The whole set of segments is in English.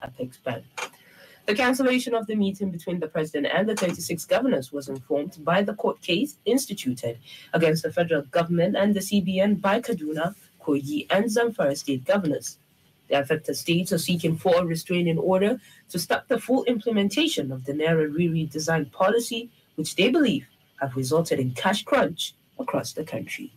apex ban. The cancellation of the meeting between the president and the 36 governors was informed by the court case instituted against the federal government and the CBN by Kaduna, Kogi, and Zamfara state governors. The affected states are seeking for a restraining order to stop the full implementation of the Naira redesign policy, which they believe have resulted in cash crunch across the country.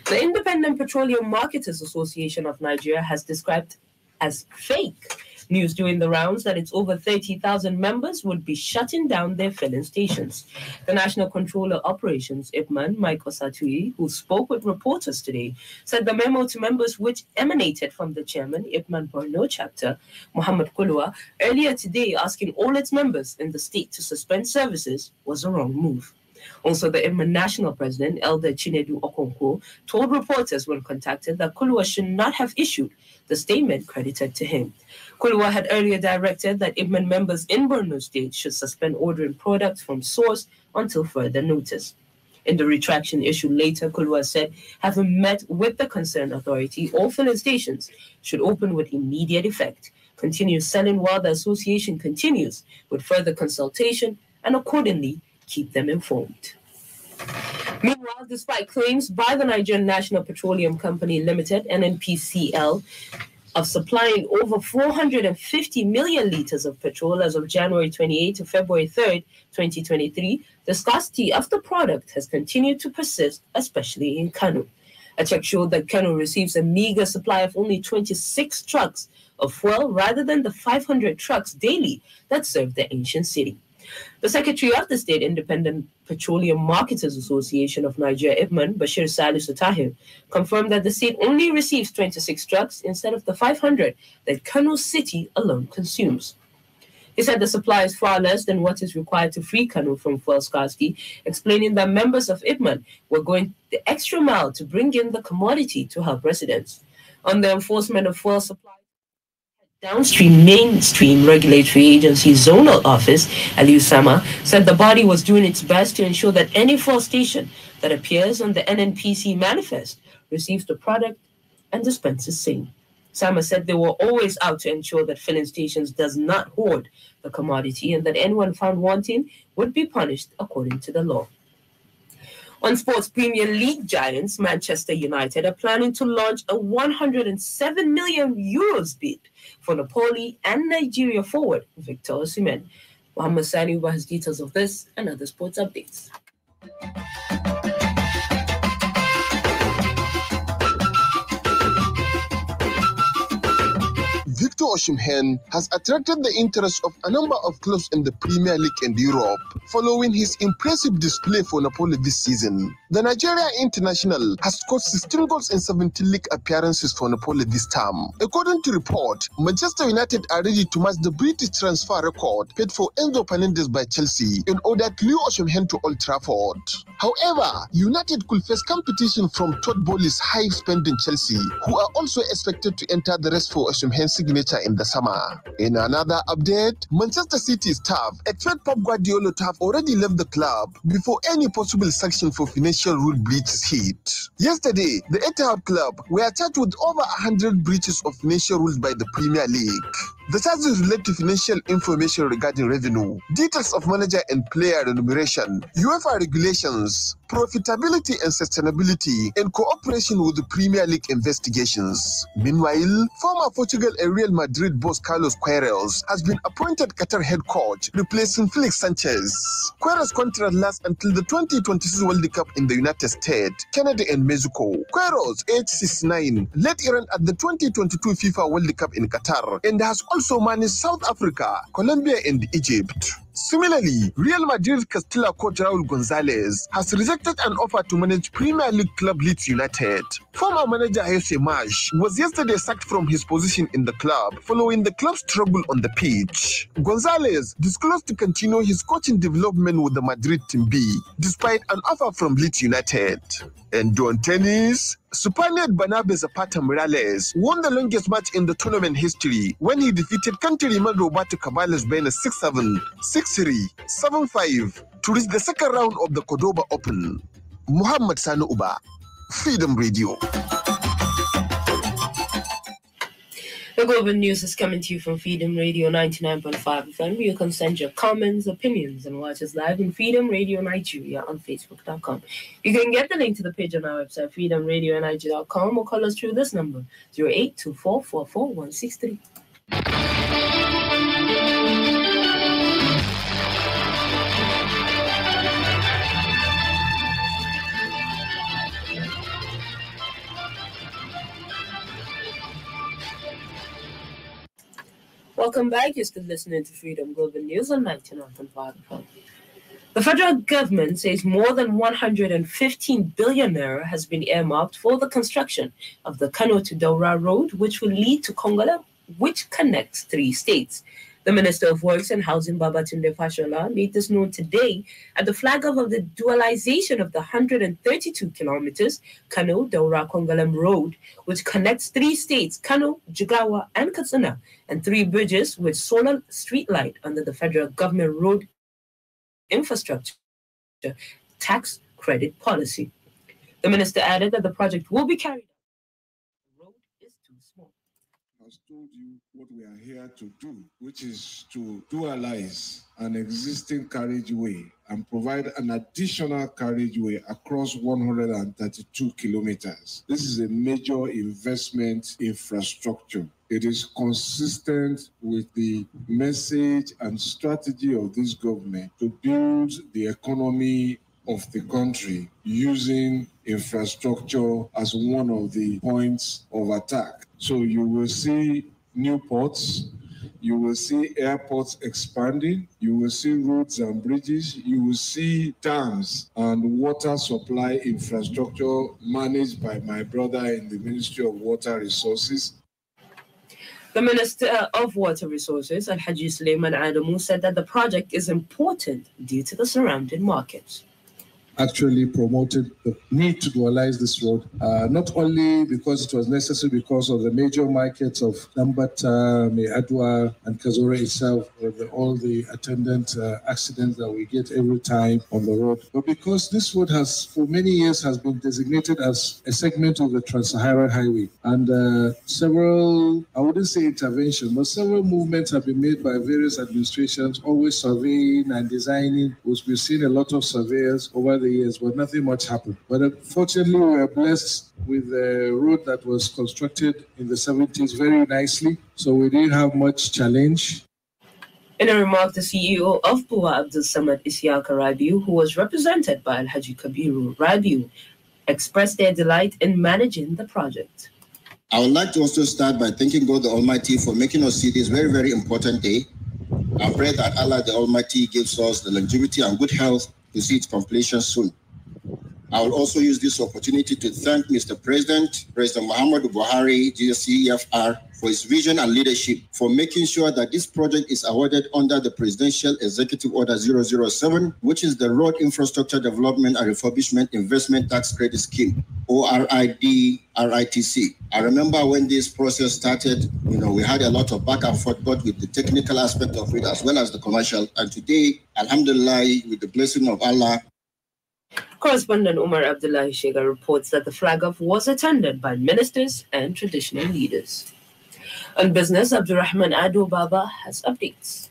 The Independent Petroleum Marketers Association of Nigeria has described as fake news during the rounds that its over 30,000 members would be shutting down their filling stations. The National Controller Operations, IPMAN, Mike Osatui, who spoke with reporters today, said the memo to members which emanated from the chairman, IPMAN Borno chapter, Muhammad Kulua, earlier today asking all its members in the state to suspend services was a wrong move. Also, the IPMAN national president, Elder Chinedu Okonkwo, told reporters when contacted that Kulua should not have issued the statement credited to him. Kulua had earlier directed that IPMAN members in Borno State should suspend ordering products from source until further notice. In the retraction issued later, Kulua said, having met with the concerned authority, all filling stations should open with immediate effect, continue selling while the association continues with further consultation, and accordingly keep them informed. Meanwhile, despite claims by the Nigerian National Petroleum Company Limited, NNPCL, of supplying over 450 million liters of petrol as of January 28 to February 3rd, 2023, the scarcity of the product has continued to persist, especially in Kano. A check showed that Kano receives a meager supply of only 26 trucks of fuel rather than the 500 trucks daily that serve the ancient city. The Secretary of the State Independent Petroleum Marketers Association of Nigeria, IPMAN, Bashir Salisu Tahir, confirmed that the state only receives 26 trucks instead of the 500 that Kano City alone consumes. He said the supply is far less than what is required to free Kano from fuel scarcity, explaining that members of IPMAN were going the extra mile to bring in the commodity to help residents. On the enforcement of fuel supply, Downstream Mainstream Regulatory Agency Zonal Office, Aliu Sama, said the body was doing its best to ensure that any fuel station that appears on the NNPC manifest receives the product and dispenses same. Sama said they were always out to ensure that filling stations does not hoard the commodity and that anyone found wanting would be punished according to the law. On sports, Premier League giants Manchester United are planning to launch a 107 million euros bid for Napoli and Nigeria forward Victor Osimhen. Mohammed Sani has details of this and other sports updates. Victor Osimhen has attracted the interest of a number of clubs in the Premier League and Europe following his impressive display for Napoli this season. The Nigeria international has scored 16 goals in 17 league appearances for Napoli this term. According to report, Manchester United are ready to match the British transfer record paid for Enzo Fernandez by Chelsea in order to lure Osimhen to Old Trafford. However, United could face competition from Todd Bowley's high-spending Chelsea, who are also expected to enter the race for Osimhen's signature in the summer. In another update, Manchester City staff expect Pep Guardiola to have already left the club before any possible sanction for financial rule breaches hit. Yesterday, the Etihad club were charged with over 100 breaches of financial rules by the Premier League. The charges relate to financial information regarding revenue, details of manager and player remuneration, UEFA regulations, profitability and sustainability, and cooperation with the Premier League investigations. Meanwhile, former Portugal and Real Madrid boss Carlos Queiroz has been appointed Qatar head coach, replacing Felix Sanchez. Queiroz' contract lasts until the 2026 World Cup in the United States, Canada, and Mexico. Queiroz, age 69, led Iran at the 2022 FIFA World Cup in Qatar and has also managed South Africa, Colombia, and Egypt. Similarly, Real Madrid Castilla coach Raul Gonzalez has rejected an offer to manage Premier League club Leeds United. Former manager Jose Marsh was yesterday sacked from his position in the club following the club's struggle on the pitch. Gonzalez disclosed to continue his coaching development with the Madrid Team B, despite an offer from Leeds United. And on tennis, Spaniard Bernabé Zapata Morales won the longest match in the tournament history when he defeated countryman Roberto Caballos by a 6-7, 6-3, 7-5 to reach the second round of the Cordoba Open. Muhammad Sani Uba, Freedom Radio. The The Global News is coming to you from Freedom Radio 99.5 FM. You can send your comments, opinions, and watch us live in Freedom Radio Nigeria on Facebook.com. You can get the link to the page on our website, freedomradioNigeria.com, or call us through this number, 0824444163. Welcome back. You're still listening to Freedom Global News on 99.5. The federal government says more than 115 billion naira has been earmarked for the construction of the Kano to Daura Road, which will lead to Kongola, which connects 3 states. The Minister of Works and Housing, Babatunde Fashola, made this known today at the flag off of the dualization of the 132 kilometers Kano Daura Kongolam Road, which connects 3 states, Kano, Jigawa, and Katsina, and 3 bridges with solar street light under the federal government road infrastructure tax credit policy. The minister added that the project will be carried out. The road is too small. I told you what we are here to do, which is to dualize an existing carriageway and provide an additional carriageway across 132 kilometers. This is a major investment infrastructure. It is consistent with the message and strategy of this government to build the economy of the country using infrastructure as one of the points of attack. So you will see new ports, you will see airports expanding, you will see roads and bridges, you will see dams and water supply infrastructure managed by my brother in the Ministry of Water Resources. The Minister of Water Resources, Alhaji Suleiman Adamu, said that the project is important due to the surrounding markets. Actually promoted the need to dualize this road, not only because it was necessary because of the major markets of Dambata, Meadwa, and Kazora itself, with all the attendant accidents that we get every time on the road, but because this road has, for many years, has been designated as a segment of the Trans-Saharan Highway. And several, I wouldn't say intervention, but several movements have been made by various administrations, always surveying and designing. We've seen a lot of surveyors over the years, but nothing much happened. But unfortunately, we were blessed with a road that was constructed in the 70s very nicely, so we didn't have much challenge. In a remark, the CEO of Buwa Abdul Samad Isiaka Rabiu, who was represented by Alhaji Kabiru Rabiu, expressed their delight in managing the project. I would like to also start by thanking God the Almighty for making us see this very, very important day. I pray that Allah the Almighty gives us the longevity and good health to see its completion soon. I will also use this opportunity to thank Mr. President Muhammadu Buhari, GCEFR, for his vision and leadership for making sure that this project is awarded under the Presidential Executive Order 007, which is the Road Infrastructure Development and Refurbishment Investment Tax Credit Scheme, ORID-RITC. I remember when this process started, we had a lot of back and forth, both with the technical aspect of it as well as the commercial. And today, alhamdulillah, with the blessing of Allah, Correspondent Umar Abdullahi Shega reports that the flag-off was attended by ministers and traditional leaders. On business, Abdurrahman Ado Baba has updates.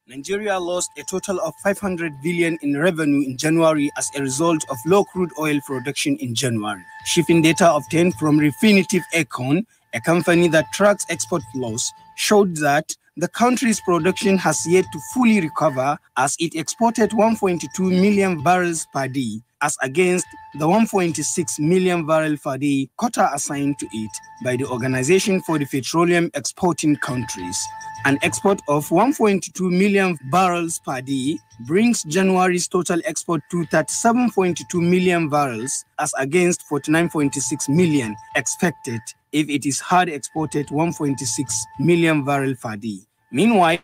Nigeria lost a total of 500 billion in revenue in January as a result of low crude oil production in January. Shipping data obtained from Refinitiv Econ, a company that tracks export flows, showed that the country's production has yet to fully recover as it exported 1.2 million barrels per day, as against the 1.6 million barrel per day quota assigned to it by the Organization for the Petroleum Exporting Countries. An export of 1.2 million barrels per day brings January's total export to 37.2 million barrels, as against 49.6 million expected if it is had exported 1.6 million barrel per day. Meanwhile,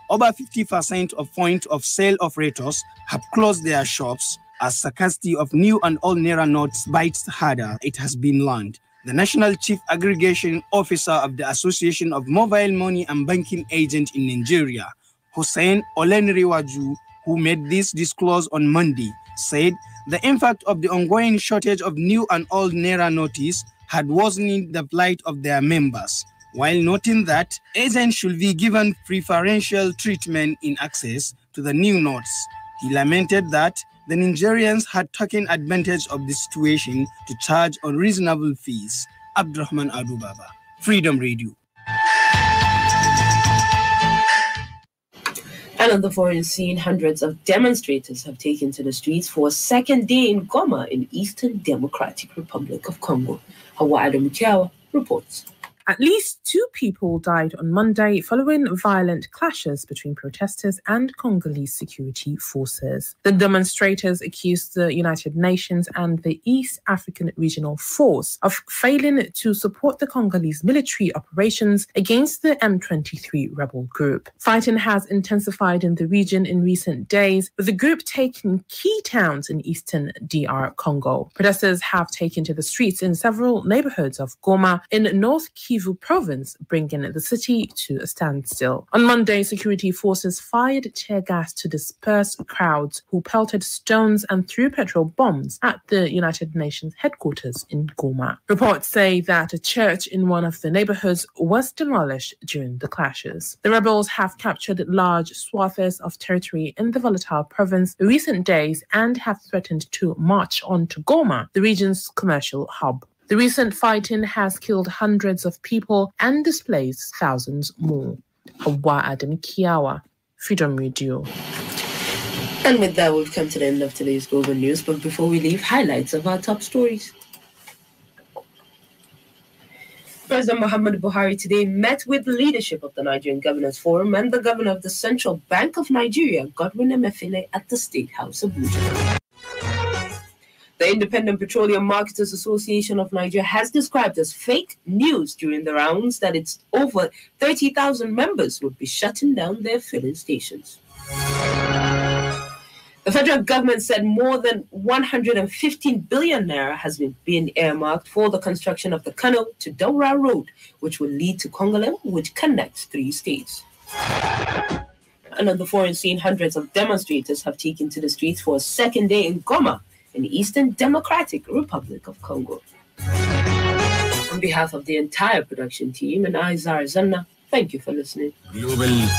over 50% of point of sale operators have closed their shops as scarcity of new and old Naira notes bites harder, it has been learned. The National Chief Aggregation Officer of the Association of Mobile Money and Banking Agents in Nigeria, Hussein Olenriwaju, who made this disclose on Monday, said the impact of the ongoing shortage of new and old Naira notes had worsened the plight of their members, while noting that agents should be given preferential treatment in access to the new notes. He lamented that the Nigerians had taken advantage of the situation to charge unreasonable fees. Abdurrahman Adubaba, Freedom Radio. And on the foreign scene, hundreds of demonstrators have taken to the streets for a second day in Goma in Eastern Democratic Republic of Congo. Hawa Adam Kiawa reports. At least 2 people died on Monday following violent clashes between protesters and Congolese security forces. The demonstrators accused the United Nations and the East African Regional Force of failing to support the Congolese military operations against the M23 rebel group. Fighting has intensified in the region in recent days, with the group taking key towns in eastern DR Congo. Protesters have taken to the streets in several neighborhoods of Goma in North Kivu province, bringing the city to a standstill. On Monday, security forces fired tear gas to disperse crowds who pelted stones and threw petrol bombs at the United Nations headquarters in Goma. Reports say that a church in one of the neighborhoods was demolished during the clashes. The rebels have captured large swaths of territory in the volatile province in recent days and have threatened to march on to Goma, the region's commercial hub. The recent fighting has killed hundreds of people and displaced thousands more. Hawa Adam Kiawa, Freedom Radio. And with that, we've come to the end of today's Global News. But before we leave, highlights of our top stories. President Muhammadu Buhari today met with the leadership of the Nigerian Governors Forum and the governor of the Central Bank of Nigeria, Godwin Emefiele, at the State House of Abuja. The Independent Petroleum Marketers Association of Nigeria has described as fake news during the rounds that its over 30,000 members would be shutting down their filling stations. The federal government said more than 115 billion naira has been earmarked for the construction of the Kano to Daura Road, which will lead to Kongolem, which connects 3 states. And on the foreign scene, hundreds of demonstrators have taken to the streets for a second day in Goma, in the Eastern Democratic Republic of Congo. On behalf of the entire production team and I, Zara Zanna, thank you for listening. Global News.